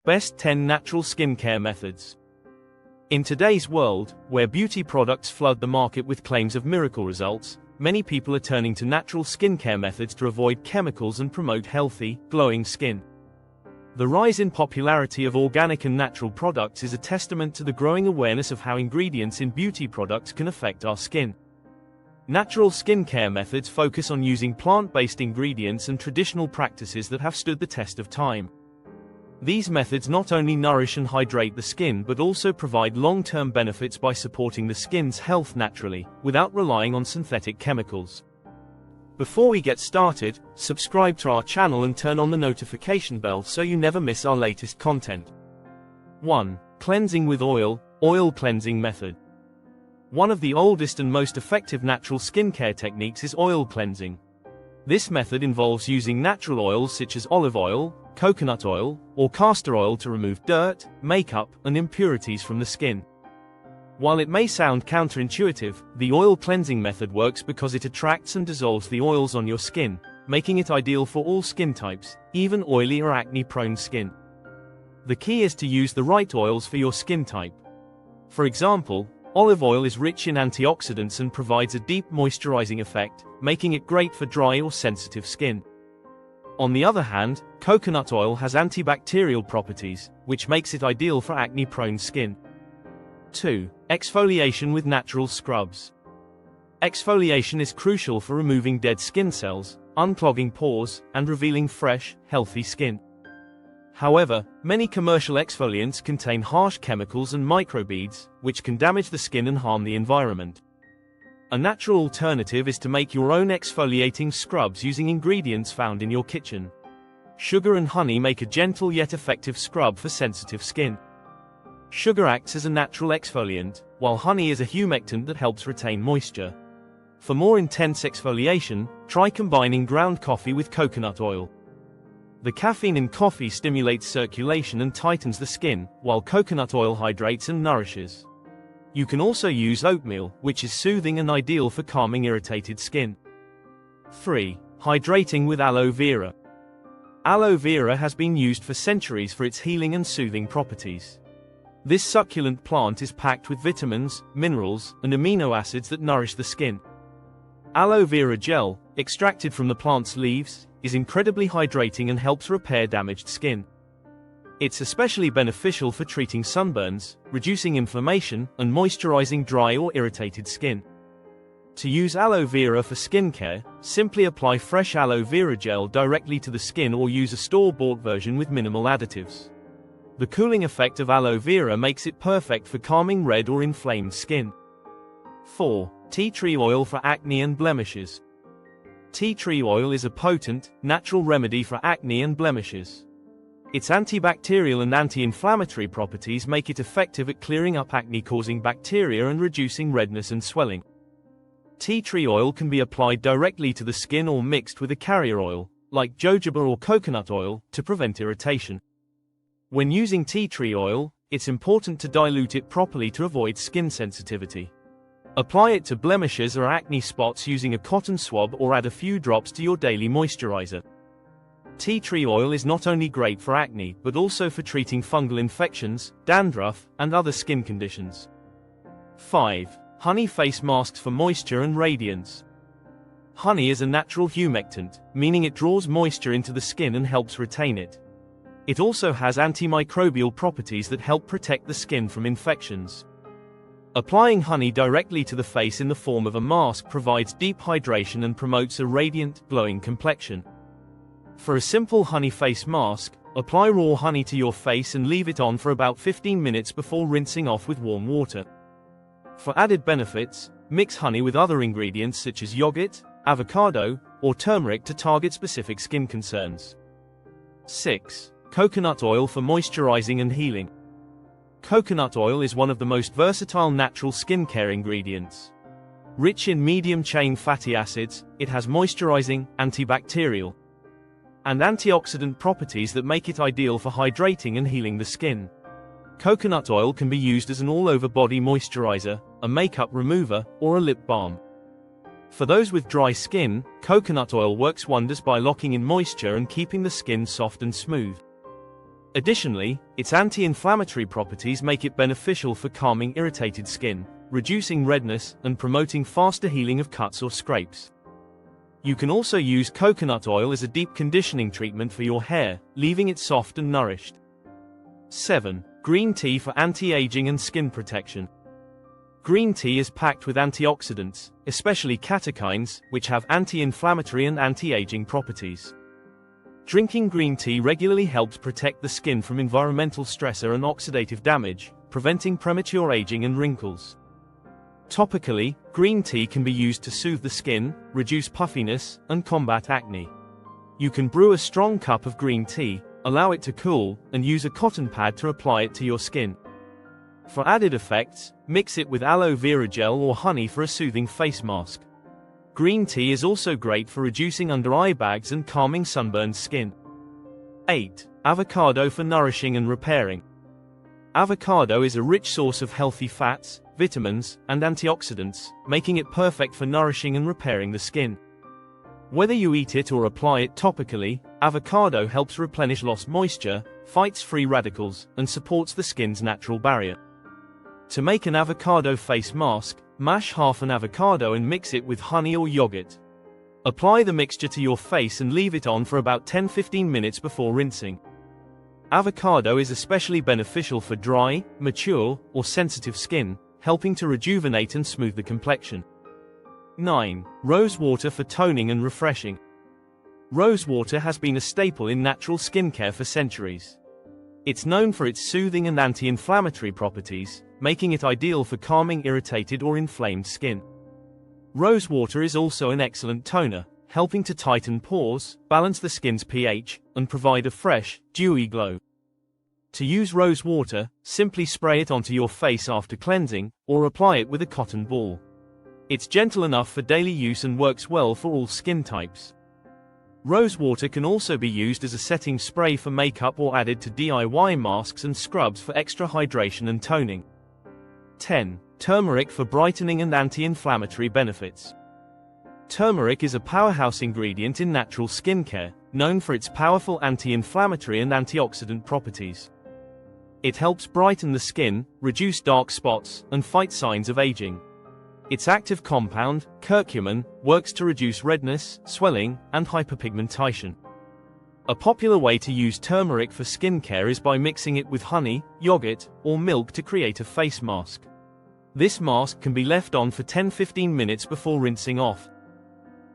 Best 10 Natural Skincare Methods. In today's world, where beauty products flood the market with claims of miracle results, many people are turning to natural skincare methods to avoid chemicals and promote healthy, glowing skin. The rise in popularity of organic and natural products is a testament to the growing awareness of how ingredients in beauty products can affect our skin. Natural skincare methods focus on using plant-based ingredients and traditional practices that have stood the test of time. These methods not only nourish and hydrate the skin but also provide long-term benefits by supporting the skin's health naturally, without relying on synthetic chemicals. Before we get started, subscribe to our channel and turn on the notification bell so you never miss our latest content. 1. Cleansing with oil, oil cleansing method. One of the oldest and most effective natural skincare techniques is oil cleansing. This method involves using natural oils such as olive oil, coconut oil, or castor oil to remove dirt, makeup, and impurities from the skin. While it may sound counterintuitive, the oil cleansing method works because it attracts and dissolves the oils on your skin, making it ideal for all skin types, even oily or acne-prone skin. The key is to use the right oils for your skin type. For example, olive oil is rich in antioxidants and provides a deep moisturizing effect, making it great for dry or sensitive skin. On the other hand, coconut oil has antibacterial properties, which makes it ideal for acne-prone skin. 2. Exfoliation with natural scrubs. Exfoliation is crucial for removing dead skin cells, unclogging pores, and revealing fresh, healthy skin. However, many commercial exfoliants contain harsh chemicals and microbeads, which can damage the skin and harm the environment. A natural alternative is to make your own exfoliating scrubs using ingredients found in your kitchen. Sugar and honey make a gentle yet effective scrub for sensitive skin. Sugar acts as a natural exfoliant, while honey is a humectant that helps retain moisture. For more intense exfoliation, try combining ground coffee with coconut oil. The caffeine in coffee stimulates circulation and tightens the skin, while coconut oil hydrates and nourishes. You can also use oatmeal, which is soothing and ideal for calming irritated skin. 3. Hydrating with aloe vera. Aloe vera has been used for centuries for its healing and soothing properties. This succulent plant is packed with vitamins, minerals, and amino acids that nourish the skin. Aloe vera gel, extracted from the plant's leaves, is incredibly hydrating and helps repair damaged skin. It's especially beneficial for treating sunburns, reducing inflammation, and moisturizing dry or irritated skin. To use aloe vera for skincare, simply apply fresh aloe vera gel directly to the skin or use a store-bought version with minimal additives. The cooling effect of aloe vera makes it perfect for calming red or inflamed skin. 4. Tea tree oil for acne and blemishes. Tea tree oil is a potent, natural remedy for acne and blemishes. Its antibacterial and anti-inflammatory properties make it effective at clearing up acne-causing bacteria and reducing redness and swelling. Tea tree oil can be applied directly to the skin or mixed with a carrier oil, like jojoba or coconut oil, to prevent irritation. When using tea tree oil, it's important to dilute it properly to avoid skin sensitivity. Apply it to blemishes or acne spots using a cotton swab or add a few drops to your daily moisturizer. Tea tree oil is not only great for acne but also for treating fungal infections, dandruff, and other skin conditions. 5. Honey face masks for moisture and radiance. Honey is a natural humectant, meaning it draws moisture into the skin and helps retain it. It also has antimicrobial properties that help protect the skin from infections. Applying honey directly to the face in the form of a mask provides deep hydration and promotes a radiant, glowing complexion. For a simple honey face mask, apply raw honey to your face and leave it on for about 15 minutes before rinsing off with warm water. For added benefits, mix honey with other ingredients such as yogurt, avocado, or turmeric to target specific skin concerns. 6. Coconut oil for moisturizing and healing. Coconut oil is one of the most versatile natural skincare ingredients. Rich in medium-chain fatty acids, it has moisturizing, antibacterial, and antioxidant properties that make it ideal for hydrating and healing the skin. Coconut oil can be used as an all-over body moisturizer, a makeup remover, or a lip balm. For those with dry skin, coconut oil works wonders by locking in moisture and keeping the skin soft and smooth. Additionally, its anti-inflammatory properties make it beneficial for calming irritated skin, reducing redness, and promoting faster healing of cuts or scrapes. You can also use coconut oil as a deep conditioning treatment for your hair, leaving it soft and nourished. 7. Green tea for anti-aging and skin protection. Green tea is packed with antioxidants, especially catechins, which have anti-inflammatory and anti-aging properties. Drinking green tea regularly helps protect the skin from environmental stressor and oxidative damage, preventing premature aging and wrinkles. Topically, green tea can be used to soothe the skin, reduce puffiness, and combat acne. You can brew a strong cup of green tea, allow it to cool, and use a cotton pad to apply it to your skin. For added effects, mix it with aloe vera gel or honey for a soothing face mask. Green tea is also great for reducing under-eye bags and calming sunburned skin. 8. Avocado for nourishing and repairing. Avocado is a rich source of healthy fats, vitamins, and antioxidants, making it perfect for nourishing and repairing the skin. Whether you eat it or apply it topically, avocado helps replenish lost moisture, fights free radicals, and supports the skin's natural barrier. To make an avocado face mask, mash half an avocado and mix it with honey or yogurt. Apply the mixture to your face and leave it on for about 10-15 minutes before rinsing. Avocado is especially beneficial for dry, mature, or sensitive skin, helping to rejuvenate and smooth the complexion. 9. Rose water for toning and refreshing. Rose water has been a staple in natural skincare for centuries. It's known for its soothing and anti-inflammatory properties, making it ideal for calming irritated or inflamed skin. Rose water is also an excellent toner, helping to tighten pores, balance the skin's pH, and provide a fresh, dewy glow. To use rose water, simply spray it onto your face after cleansing, or apply it with a cotton ball. It's gentle enough for daily use and works well for all skin types. Rose water can also be used as a setting spray for makeup or added to DIY masks and scrubs for extra hydration and toning. 10. Turmeric for brightening and anti-inflammatory benefits. Turmeric is a powerhouse ingredient in natural skincare, known for its powerful anti-inflammatory and antioxidant properties. It helps brighten the skin, reduce dark spots, and fight signs of aging. Its active compound, curcumin, works to reduce redness, swelling, and hyperpigmentation. A popular way to use turmeric for skincare is by mixing it with honey, yogurt, or milk to create a face mask. This mask can be left on for 10-15 minutes before rinsing off.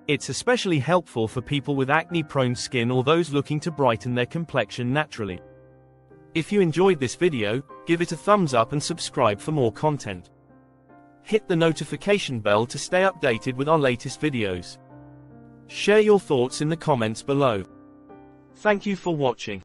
It's especially helpful for people with acne-prone skin or those looking to brighten their complexion naturally. If you enjoyed this video, give it a thumbs up and subscribe for more content. Hit the notification bell to stay updated with our latest videos. Share your thoughts in the comments below. Thank you for watching.